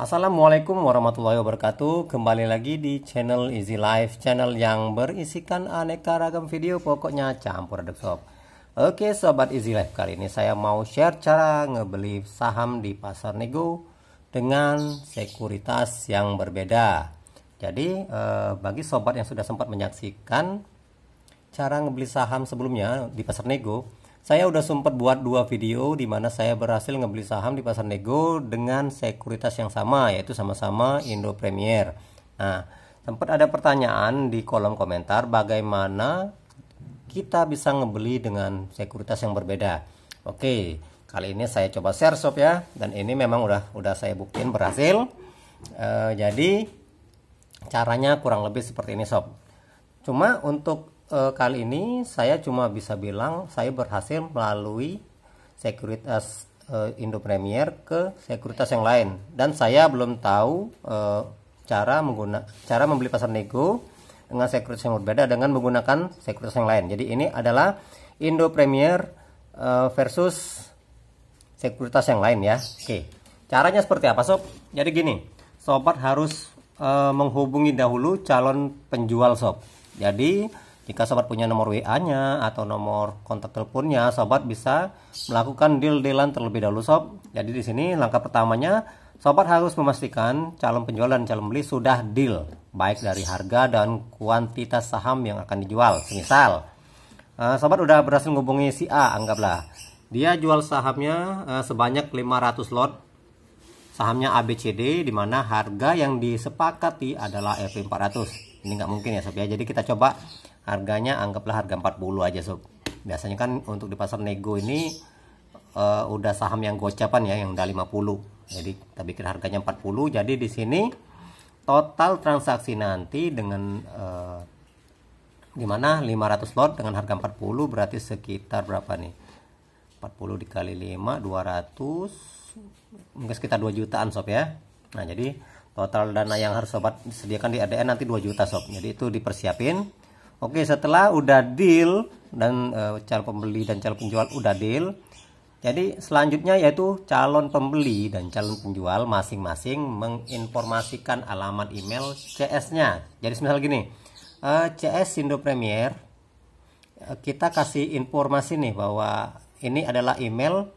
Assalamualaikum warahmatullahi wabarakatuh. Kembali lagi di channel Easy Life, channel yang berisikan aneka ragam video, pokoknya campur aduk sob. Oke sobat Easy Life, kali ini saya mau share cara ngebeli saham di pasar nego dengan sekuritas yang berbeda. Jadi bagi sobat yang sudah sempat menyaksikan cara ngebeli saham sebelumnya di pasar nego, saya udah sempat buat dua video di mana saya berhasil ngebeli saham di pasar nego dengan sekuritas yang sama, yaitu sama-sama Indo Premier. Nah, sempat ada pertanyaan di kolom komentar bagaimana kita bisa ngebeli dengan sekuritas yang berbeda. Oke, kali ini saya coba share sob ya, dan ini memang udah saya buktiin berhasil. Jadi caranya kurang lebih seperti ini sob. Cuma untuk kali ini saya cuma bisa bilang saya berhasil melalui sekuritas Indo Premier ke sekuritas yang lain, dan saya belum tahu cara membeli pasar nego dengan sekuritas yang berbeda dengan menggunakan sekuritas yang lain. Jadi ini adalah Indo Premier versus sekuritas yang lain ya. Oke, caranya seperti apa sob? Jadi gini, sobat harus menghubungi dahulu calon penjual sob. Jadi jika sobat punya nomor WA-nya atau nomor kontak teleponnya, sobat bisa melakukan deal-dealan terlebih dahulu sob. Jadi di sini langkah pertamanya, sobat harus memastikan calon penjual dan calon beli sudah deal, baik dari harga dan kuantitas saham yang akan dijual. Semisal sobat udah berhasil menghubungi si A, anggaplah dia jual sahamnya sebanyak 500 lot, sahamnya ABCD, di mana harga yang disepakati adalah FP400. Ini nggak mungkin ya sob ya. Jadi kita coba harganya, anggaplah harga 40 aja sob. Biasanya kan untuk di pasar nego ini udah saham yang gocapan ya, yang udah 50. Jadi kita bikin harganya 40. Jadi di sini total transaksi nanti dengan gimana 500 lot dengan harga 40 berarti sekitar berapa nih? 40 dikali 5 200, mungkin sekitar 2 jutaan sob ya. Nah, jadi total dana yang harus sobat sediakan di ADN nanti 2 juta sob. Jadi itu dipersiapin. Oke, setelah udah deal dan calon pembeli dan calon penjual udah deal, jadi selanjutnya yaitu calon pembeli dan calon penjual masing-masing menginformasikan alamat email CS-nya. Jadi misal gini, CS Indo Premier, kita kasih informasi nih bahwa ini adalah email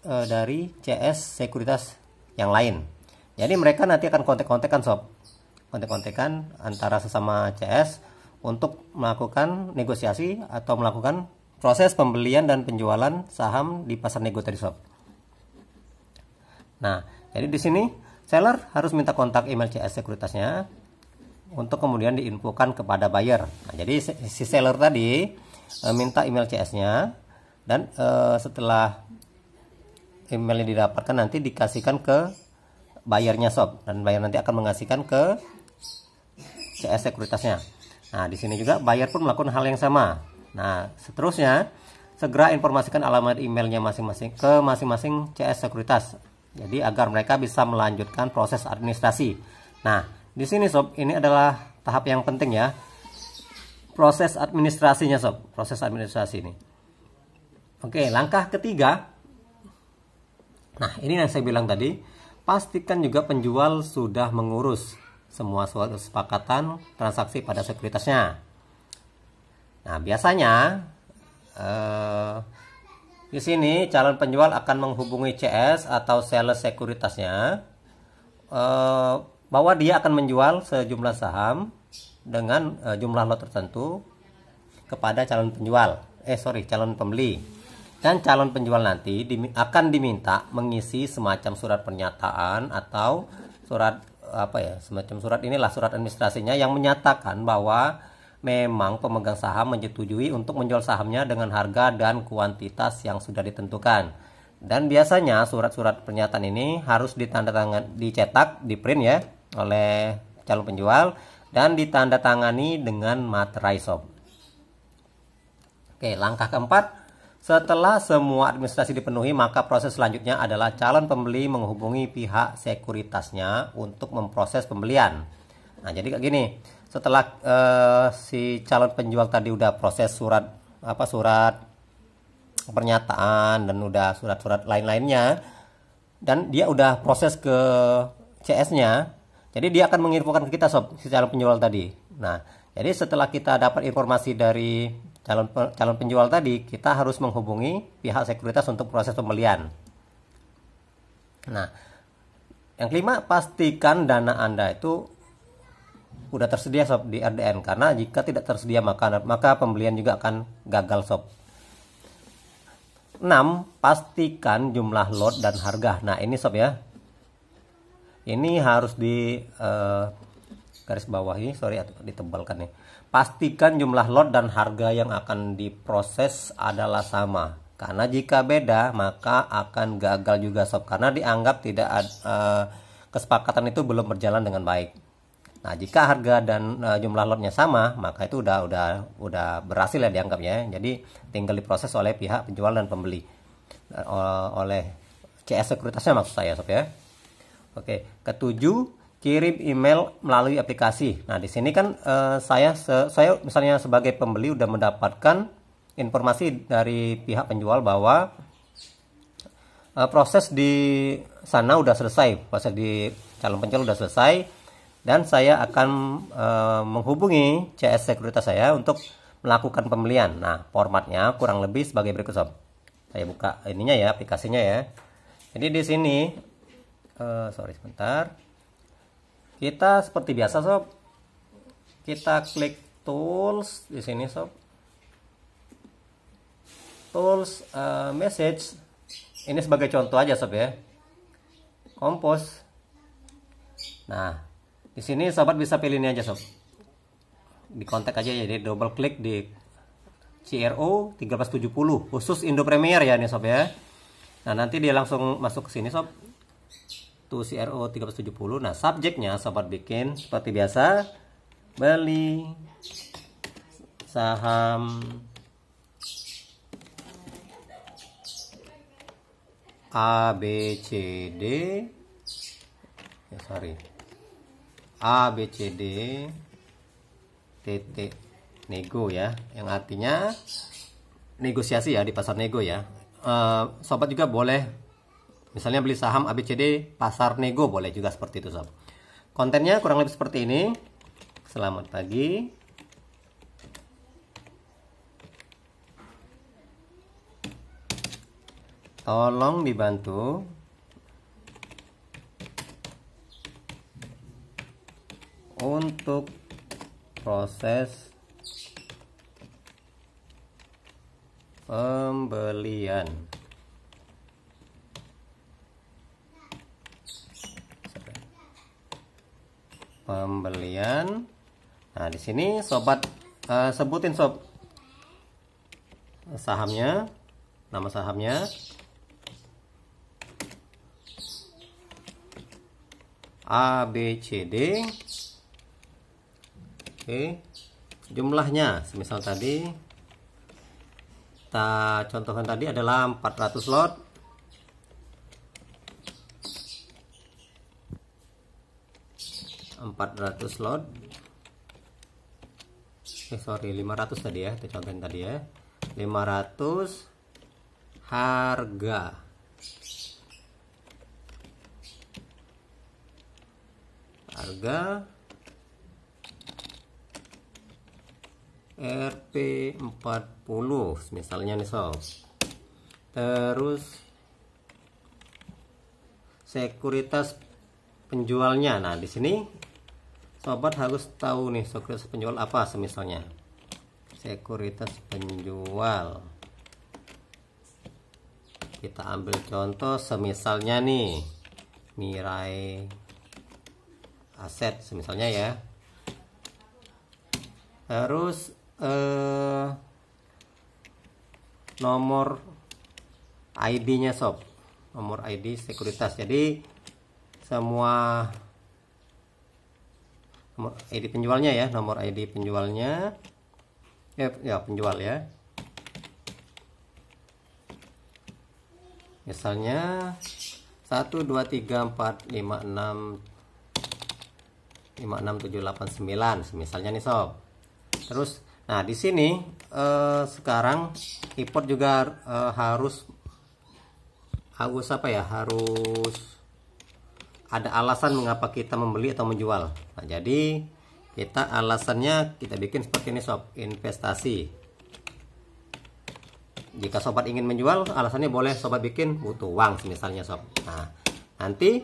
dari CS sekuritas yang lain. Jadi mereka nanti akan kontak-kontakan sob, kontak-kontakan antara sesama CS untuk melakukan negosiasi atau melakukan proses pembelian dan penjualan saham di pasar nego tadi sob. Nah, jadi di sini seller harus minta kontak email CS sekuritasnya untuk kemudian diinfokan kepada buyer. Nah, jadi si seller tadi minta email CS-nya, dan setelah emailnya didapatkan nanti dikasihkan ke bayarnya sob, dan bayar nanti akan mengasihkan ke CS sekuritasnya. Nah, di sini juga buyer pun melakukan hal yang sama. Nah, seterusnya segera informasikan alamat emailnya masing-masing ke masing-masing CS sekuritas. Jadi agar mereka bisa melanjutkan proses administrasi. Nah, di sini sob, ini adalah tahap yang penting ya. Proses administrasinya sob, proses administrasi ini. Oke, langkah ketiga. Nah, ini yang saya bilang tadi, pastikan juga penjual sudah mengurus semua suatu kesepakatan transaksi pada sekuritasnya. Nah, biasanya di sini calon penjual akan menghubungi CS atau sales sekuritasnya bahwa dia akan menjual sejumlah saham dengan jumlah lot tertentu kepada calon penjual, calon pembeli. Dan calon penjual nanti akan diminta mengisi semacam surat pernyataan atau surat semacam surat inilah surat administrasinya yang menyatakan bahwa memang pemegang saham menyetujui untuk menjual sahamnya dengan harga dan kuantitas yang sudah ditentukan. Dan biasanya surat-surat pernyataan ini harus dicetak, di print ya oleh calon penjual dan ditandatangani dengan materai sob. Oke, langkah keempat. Setelah semua administrasi dipenuhi, maka proses selanjutnya adalah calon pembeli menghubungi pihak sekuritasnya untuk memproses pembelian. Nah, jadi kayak gini, setelah si calon penjual tadi udah proses surat pernyataan dan udah surat-surat lain-lainnya, dan dia udah proses ke CS-nya. Jadi dia akan menginfokan ke kita sob, si calon penjual tadi. Nah, jadi setelah kita dapat informasi dari calon penjual tadi, kita harus menghubungi pihak sekuritas untuk proses pembelian. Nah, yang kelima, pastikan dana Anda itu udah tersedia sob di RDN, karena jika tidak tersedia maka pembelian juga akan gagal sob. 6. Pastikan jumlah lot dan harga. Nah, ini sob ya. Ini harus di garis bawahi, sorry ditebalkan nih. Pastikan jumlah lot dan harga yang akan diproses adalah sama. Karena jika beda maka akan gagal juga sob, karena dianggap tidak kesepakatan itu belum berjalan dengan baik. Nah, jika harga dan jumlah lotnya sama, maka itu udah berhasil ya dianggapnya. Jadi tinggal diproses oleh pihak penjual dan pembeli, oleh CS sekuritasnya maksud saya sob ya. Oke, ketujuh, kirim email melalui aplikasi. Nah, di sini kan saya misalnya sebagai pembeli udah mendapatkan informasi dari pihak penjual bahwa proses di sana udah selesai, proses di calon penjual udah selesai, dan saya akan menghubungi CS sekuritas saya untuk melakukan pembelian. Nah, formatnya kurang lebih sebagai berikut sob. Saya buka ininya ya, aplikasinya ya. Jadi di sini sorry sebentar, kita seperti biasa sob, kita klik tools di sini sob, tools message. Ini sebagai contoh aja sob ya, kompos. Nah, di sini sobat bisa pilih ini aja sob, di kontak aja ya, jadi double klik di CRO 1370 khusus Indo Premier ya nih sob ya. Nah, nanti dia langsung masuk ke sini sob, tuh CRO 1370. Nah, subjeknya sobat bikin seperti biasa, beli saham ABCD ABCD titik nego ya, yang artinya negosiasi ya, di pasar nego ya. Sobat juga boleh misalnya beli saham ABCD pasar nego, boleh juga seperti itu sob. Kontennya kurang lebih seperti ini. Selamat pagi. Tolong dibantu untuk proses pembelian. Nah, di sini sobat sebutin sob sahamnya, nama sahamnya, ABCD. Oke, jumlahnya semisal tadi kita contohkan tadi adalah 400 lot. Sorry, 500 tadi ya, kita contohin tadi ya. 500 harga. RP40 misalnya nih sob. Terus sekuritas penjualnya. Nah, di sini sobat harus tahu nih sekuritas penjual apa, semisalnya sekuritas penjual. Kita ambil contoh semisalnya nih nilai aset semisalnya ya. Terus nomor ID-nya sob, nomor ID sekuritas. Jadi semua nomor ID penjualnya ya, nomor ID penjualnya ya penjual ya. Misalnya 1 2 3 4 5 6 5 6 7 8 9 misalnya nih sob. Terus nah di sini sekarang import juga harus apa ya, harus ada alasan mengapa kita membeli atau menjual. Nah, jadi kita alasannya kita bikin seperti ini sob, investasi. Jika sobat ingin menjual, alasannya boleh sobat bikin butuh uang misalnya sob. Nah, nanti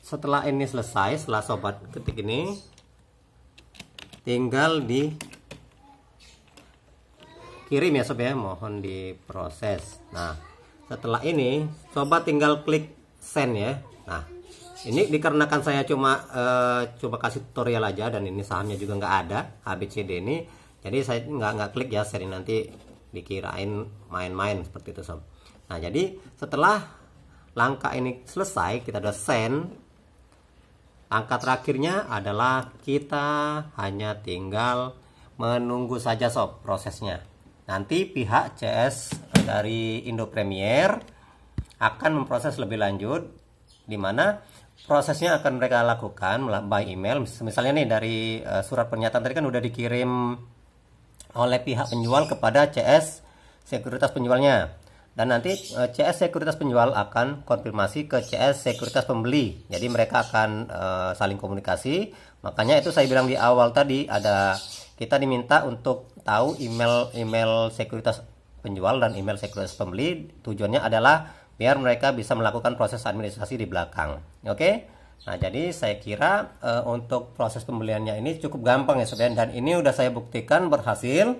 setelah ini selesai, setelah sobat ketik ini, tinggal dikirim ya sob ya, mohon diproses. Nah, setelah ini sobat tinggal klik send ya. Nah, ini dikarenakan saya cuma kasih tutorial aja, dan ini sahamnya juga nggak ada ABCD ini, jadi saya nggak klik ya send, nanti dikirain main-main seperti itu sob. Nah, jadi setelah langkah ini selesai, kita udah send, langkah terakhirnya adalah kita hanya tinggal menunggu saja sob prosesnya. Nanti pihak CS dari Indo Premier akan memproses lebih lanjut, di mana prosesnya akan mereka lakukan by email. Misalnya nih dari surat pernyataan tadi kan udah dikirim oleh pihak penjual kepada CS sekuritas penjualnya, dan nanti CS sekuritas penjual akan konfirmasi ke CS sekuritas pembeli. Jadi mereka akan saling komunikasi. Makanya itu saya bilang di awal tadi, ada kita diminta untuk tahu email sekuritas penjual dan email sekuritas pembeli. Tujuannya adalah biar mereka bisa melakukan proses administrasi di belakang. Oke. Nah, jadi saya kira untuk proses pembeliannya ini cukup gampang ya sobat, dan ini udah saya buktikan berhasil.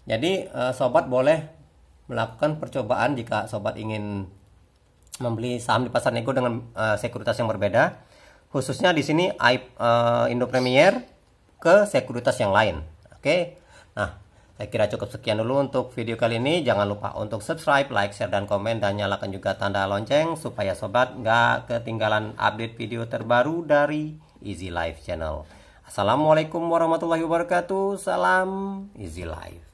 Jadi sobat boleh melakukan percobaan jika sobat ingin membeli saham di pasar nego dengan sekuritas yang berbeda, khususnya di sini Indo Premier ke sekuritas yang lain. Oke. Nah, saya kira cukup sekian dulu untuk video kali ini. Jangan lupa untuk subscribe, like, share, dan komen, dan nyalakan juga tanda lonceng supaya sobat nggak ketinggalan update video terbaru dari Easy Life Channel. Assalamualaikum warahmatullahi wabarakatuh. Salam Easy Life.